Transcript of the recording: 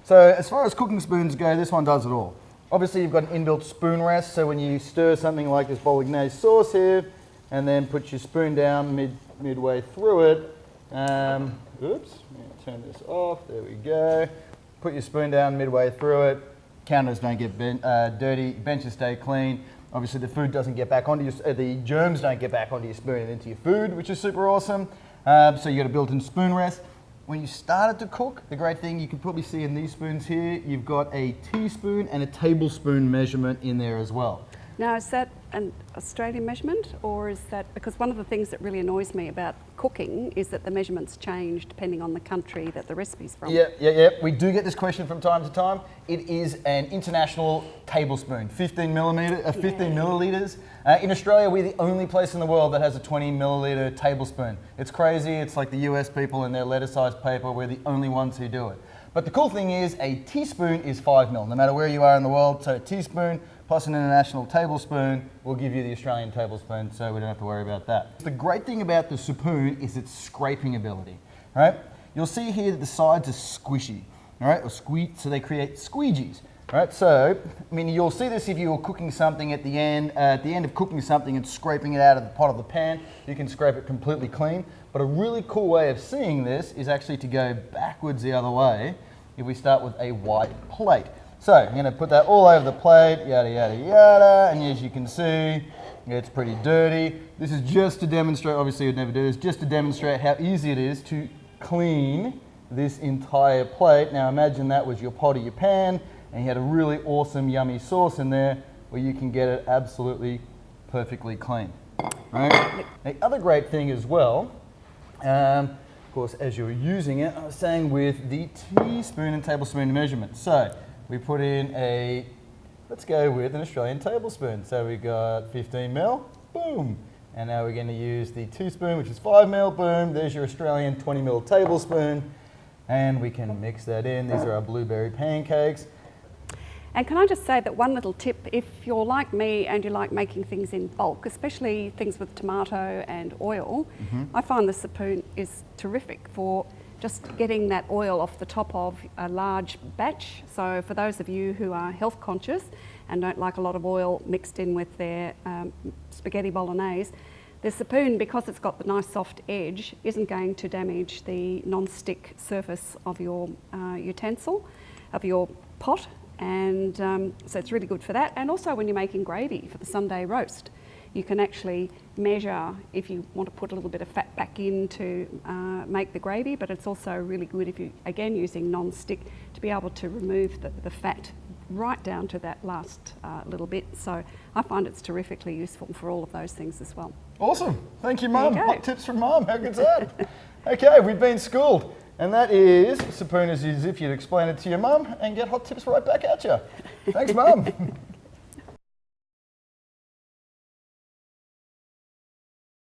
So as far as cooking spoons go, this one does it all. Obviously you've got an inbuilt spoon rest, so when you stir something like this bolognese sauce here, and then put your spoon down midway through it, oops, turn this off, there we go. Put your spoon down midway through it, counters don't get dirty, benches stay clean. Obviously the food doesn't get back onto your, the germs don't get back onto your spoon and into your food, which is super awesome. So you got a built-in spoon rest. When you started to cook, the great thing you can probably see in these spoons here, you've got a teaspoon and a tablespoon measurement in there as well. Now, is that an Australian measurement, or is that, because one of the things that really annoys me about cooking is that the measurements change depending on the country that the recipe's from? Yeah. We do get this question from time to time. It is an international tablespoon, 15 millilitres. In Australia, we're the only place in the world that has a 20 milliliter tablespoon. It's crazy. It's like the US people and their letter-sized paper. We're the only ones who do it. But the cool thing is a teaspoon is 5 mil, no matter where you are in the world. So a teaspoon plus an international tablespoon will give you the Australian tablespoon, so we don't have to worry about that. The great thing about the Supoon is its scraping ability, right? You'll see here that the sides are squishy, all right, or so they create squeegees, right? So, I mean, you'll see this if you were cooking something at the end of cooking something and scraping it out of the pot of the pan, you can scrape it completely clean. But a really cool way of seeing this is actually to go backwards the other way if we start with a white plate. So I'm going to put that all over the plate, yada, yada, yada, and as you can see, it's pretty dirty. This is just to demonstrate, obviously you'd never do this, just to demonstrate how easy it is to clean this entire plate. Now imagine that was your pot or your pan, and you had a really awesome, yummy sauce in there where you can get it absolutely perfectly clean, right? The other great thing as well, of course, as you're using it, I was saying with the teaspoon and tablespoon measurement. So we put in let's go with an Australian tablespoon. So we got 15 mil, boom. And now we're going to use the teaspoon, which is 5 mil, boom. There's your Australian 20 mil tablespoon. And we can mix that in. These are our blueberry pancakes. And can I just say that one little tip, if you're like me and you like making things in bulk, especially things with tomato and oil, I find the Supoon is terrific for just getting that oil off the top of a large batch. So for those of you who are health conscious and don't like a lot of oil mixed in with their spaghetti bolognese, the Supoon, because it's got the nice soft edge, isn't going to damage the non-stick surface of your utensil, of your pot. And so it's really good for that. And also when you're making gravy for the Sunday roast, you can actually measure if you want to put a little bit of fat back in to make the gravy, but it's also really good if you, again, using non-stick, to be able to remove the fat right down to that last little bit. So I find it's terrifically useful for all of those things as well. Awesome. Thank you, Mum. Hot tips from Mum. How good's that? Okay, we've been schooled. And that is Supoon as if you'd explain it to your mum and get hot tips right back at you. Thanks, Mum.